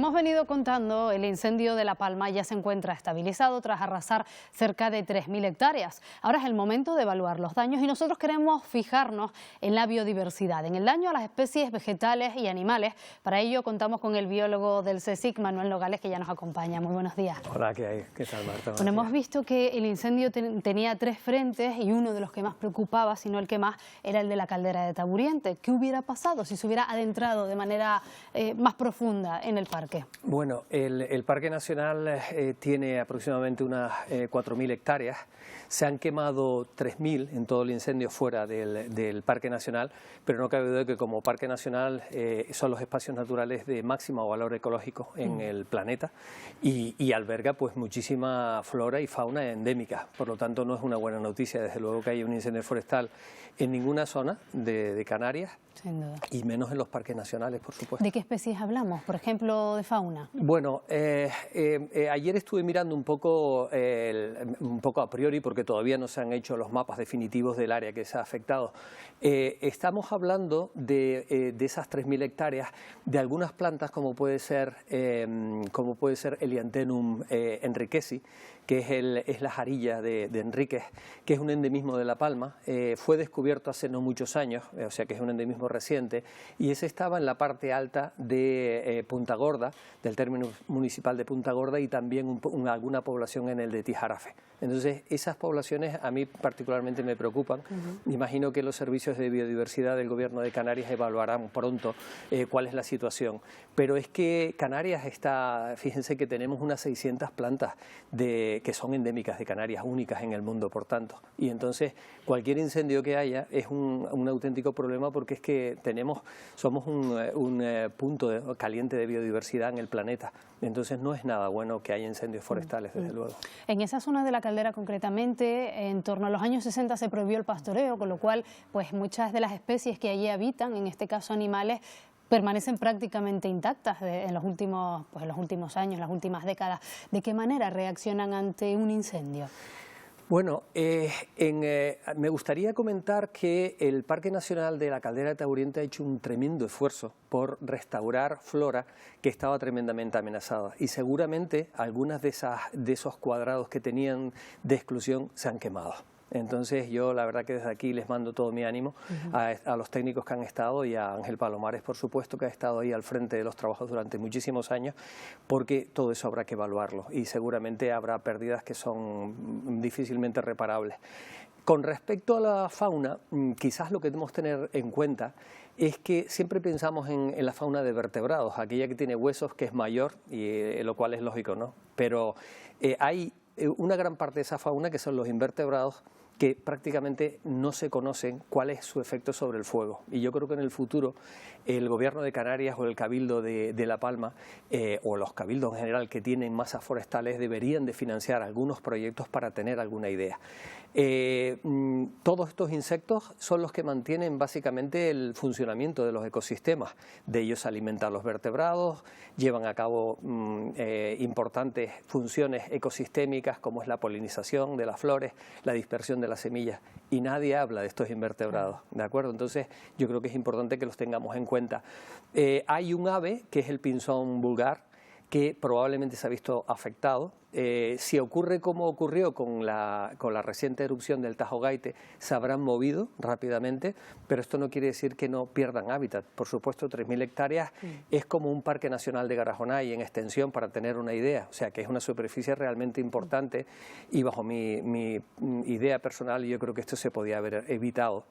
Hemos venido contando, el incendio de La Palma ya se encuentra estabilizado tras arrasar cerca de 3.000 hectáreas. Ahora es el momento de evaluar los daños y nosotros queremos fijarnos en la biodiversidad, en el daño a las especies vegetales y animales. Para ello contamos con el biólogo del CSIC, Manuel Nogales, que ya nos acompaña. Muy buenos días. Hola, ¿qué hay? ¿Qué tal, Marta? Bueno, hemos visto que el incendio tenía 3 frentes y uno de los que más preocupaba, si no el que más, era el de la caldera de Taburiente. ¿Qué hubiera pasado si se hubiera adentrado de manera más profunda en el parque? Bueno, el Parque Nacional tiene aproximadamente unas 4.000 hectáreas. Se han quemado 3.000 en todo el incendio fuera del Parque Nacional, pero no cabe duda de que como Parque Nacional son los espacios naturales de máximo valor ecológico en el planeta y alberga pues muchísima flora y fauna endémica. Por lo tanto, no es una buena noticia, desde luego, que haya un incendio forestal en ninguna zona de Canarias. Sin duda. Y menos en los parques nacionales, por supuesto. ¿De qué especies hablamos? Por ejemplo, de fauna. Bueno, ayer estuve mirando un poco a priori, porque todavía no se han hecho los mapas definitivos del área que se ha afectado. Estamos hablando de esas 3.000 hectáreas, de algunas plantas como puede ser Helianthemum enriquezi, que es la jarilla de Enríquez, que es un endemismo de La Palma. Fue descubierto hace no muchos años, o sea que es un endemismo reciente, y ese estaba en la parte alta de Punta Gorda, del término municipal de Punta Gorda, y también alguna población en el de Tijarafe. Entonces, esas poblaciones a mí particularmente me preocupan. Imagino que los servicios de biodiversidad del Gobierno de Canarias evaluarán pronto cuál es la situación. Pero es que Canarias está, fíjense que tenemos unas 600 plantas que son endémicas de Canarias, únicas en el mundo, por tanto. Y entonces, cualquier incendio que haya es un auténtico problema, porque es que somos un punto caliente de biodiversidad en el planeta. Entonces, no es nada bueno que haya incendios forestales, desde luego. En esa zona de la caldera concretamente, en torno a los años 60 se prohibió el pastoreo, con lo cual pues muchas de las especies que allí habitan, en este caso animales, permanecen prácticamente intactas en los últimos años, las últimas décadas. ¿De qué manera reaccionan ante un incendio? Bueno, me gustaría comentar que el Parque Nacional de la Caldera de Taburiente ha hecho un tremendo esfuerzo por restaurar flora que estaba tremendamente amenazada, y seguramente algunas de esos cuadrados que tenían de exclusión se han quemado. Entonces yo la verdad que desde aquí les mando todo mi ánimo a los técnicos que han estado, y a Ángel Palomares, por supuesto, que ha estado ahí al frente de los trabajos durante muchísimos años, porque todo eso habrá que evaluarlo y seguramente habrá pérdidas que son difícilmente reparables. Con respecto a la fauna, quizás lo que debemos tener en cuenta es que siempre pensamos en la fauna de vertebrados, aquella que tiene huesos, que es mayor, y lo cual es lógico, ¿no? Pero hay una gran parte de esa fauna que son los invertebrados, que prácticamente no se conocen cuál es su efecto sobre el fuego. Y yo creo que en el futuro el Gobierno de Canarias o el Cabildo de La Palma, o los cabildos en general que tienen masas forestales, deberían de financiar algunos proyectos para tener alguna idea. Todos estos insectos son los que mantienen básicamente el funcionamiento de los ecosistemas. De ellos se alimentan los vertebrados, llevan a cabo importantes funciones ecosistémicas, como es la polinización de las flores, la dispersión de las semillas, y nadie habla de estos invertebrados, ¿de acuerdo? Entonces yo creo que es importante que los tengamos en cuenta. Hay un ave, que es el pinzón vulgar, que probablemente se ha visto afectado. Si ocurre como ocurrió con la reciente erupción del Tajo Gaite, se habrán movido rápidamente, pero esto no quiere decir que no pierdan hábitat. Por supuesto, 3.000 hectáreas es como un parque nacional de Garajonay en extensión, para tener una idea, o sea que es una superficie realmente importante, y bajo mi idea personal yo creo que esto se podía haber evitado.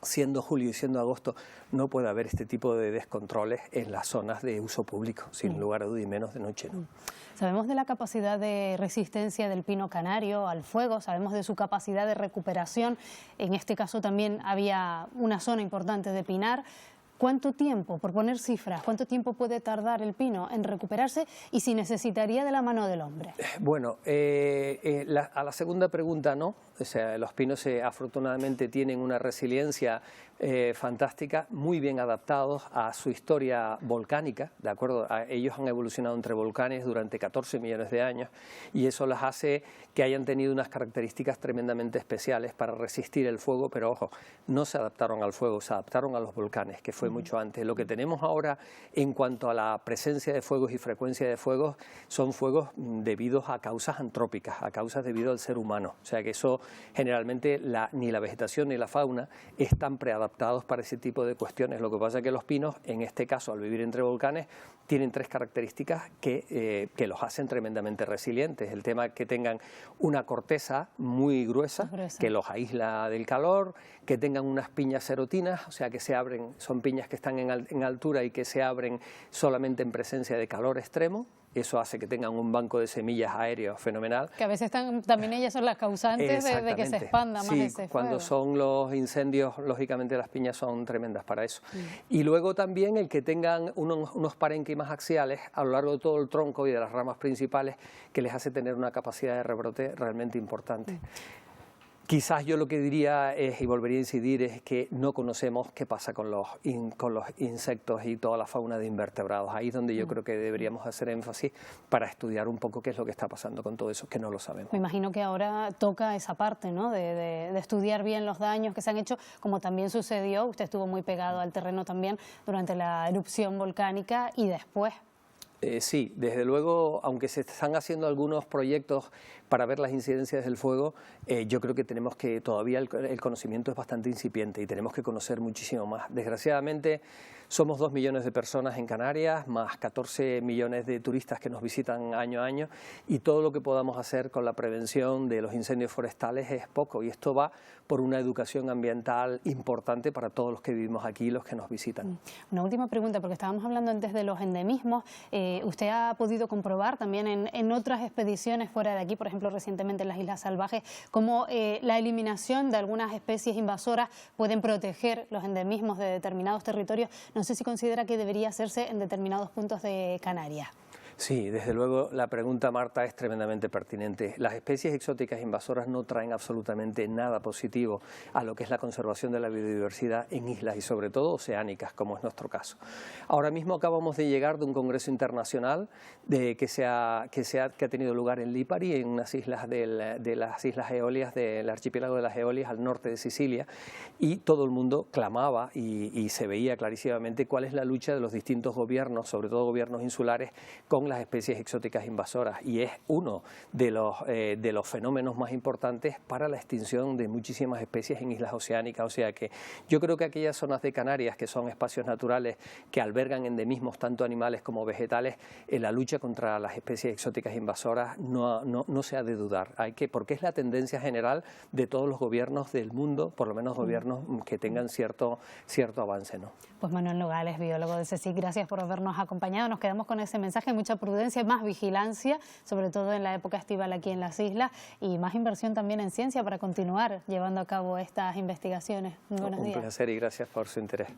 Siendo julio y siendo agosto, no puede haber este tipo de descontroles en las zonas de uso público, sin lugar a duda, y menos de noche, ¿no? Sabemos de la capacidad de resistencia del pino canario al fuego, sabemos de su capacidad de recuperación. En este caso también había una zona importante de pinar. ¿Cuánto tiempo, por poner cifras, cuánto tiempo puede tardar el pino en recuperarse, y si necesitaría de la mano del hombre? Bueno, a la segunda pregunta no. O sea, los pinos afortunadamente tienen una resiliencia fantástica, muy bien adaptados a su historia volcánica, ¿de acuerdo? Ellos han evolucionado entre volcanes durante 14 millones de años, y eso les hace que hayan tenido unas características tremendamente especiales para resistir el fuego, pero ojo, no se adaptaron al fuego, se adaptaron a los volcanes, que fue fue mucho antes. Lo que tenemos ahora en cuanto a la presencia de fuegos y frecuencia de fuegos son fuegos debidos a causas antrópicas, a causas debido al ser humano. O sea que eso generalmente ni la vegetación ni la fauna están preadaptados para ese tipo de cuestiones. Lo que pasa es que los pinos, en este caso, al vivir entre volcanes, tienen tres características que los hacen tremendamente resilientes. El tema es que tengan una corteza muy gruesa, que los aísla del calor, que tengan unas piñas serotinas, o sea que se abren, son piñas que están en altura y que se abren solamente en presencia de calor extremo. Eso hace que tengan un banco de semillas aéreo fenomenal. Que a veces también ellas son las causantes de que se expanda más ese fuego. Cuando son los incendios, lógicamente las piñas son tremendas para eso. Y luego también el que tengan unos parénquimas axiales a lo largo de todo el tronco y de las ramas principales, que les hace tener una capacidad de rebrote realmente importante. Quizás yo lo que diría es, y volvería a incidir, es que no conocemos qué pasa con los insectos y toda la fauna de invertebrados. Ahí es donde yo creo que deberíamos hacer énfasis para estudiar un poco qué es lo que está pasando con todo eso, que no lo sabemos. Me imagino que ahora toca esa parte, ¿no?, de estudiar bien los daños que se han hecho, como también sucedió, usted estuvo muy pegado al terreno también durante la erupción volcánica y después. Sí, desde luego, aunque se están haciendo algunos proyectos para ver las incidencias del fuego, yo creo que tenemos que, todavía el conocimiento es bastante incipiente y tenemos que conocer muchísimo más. Desgraciadamente, somos 2 millones de personas en Canarias, más 14 millones de turistas que nos visitan año a año, y todo lo que podamos hacer con la prevención de los incendios forestales es poco, y esto va por una educación ambiental importante para todos los que vivimos aquí y los que nos visitan. Una última pregunta, porque estábamos hablando antes de los endemismos. ¿Usted ha podido comprobar también en otras expediciones fuera de aquí, por ejemplo recientemente en las Islas Salvajes, cómo la eliminación de algunas especies invasoras pueden proteger los endemismos de determinados territorios? No sé si considera que debería hacerse en determinados puntos de Canarias. Sí, desde luego la pregunta, Marta, es tremendamente pertinente. Las especies exóticas invasoras no traen absolutamente nada positivo a lo que es la conservación de la biodiversidad en islas y sobre todo oceánicas, como es nuestro caso. Ahora mismo acabamos de llegar de un congreso internacional que ha tenido lugar en Lipari, en unas islas de las Islas Eolias, del archipiélago de las Eolias al norte de Sicilia, y todo el mundo clamaba y se veía clarísimamente cuál es la lucha de los distintos gobiernos, sobre todo gobiernos insulares, con las especies exóticas invasoras, y es uno de los fenómenos más importantes para la extinción de muchísimas especies en islas oceánicas. O sea que yo creo que aquellas zonas de Canarias que son espacios naturales que albergan endemismos tanto animales como vegetales, en la lucha contra las especies exóticas invasoras no se ha de dudar, porque es la tendencia general de todos los gobiernos del mundo, por lo menos gobiernos que tengan cierto avance, ¿no? Pues Manuel Nogales, biólogo de CSIC, gracias por habernos acompañado. Nos quedamos con ese mensaje: mucha prudencia, más vigilancia, sobre todo en la época estival aquí en las islas, y más inversión también en ciencia para continuar llevando a cabo estas investigaciones. Muy buenos días. Un placer y gracias por su interés.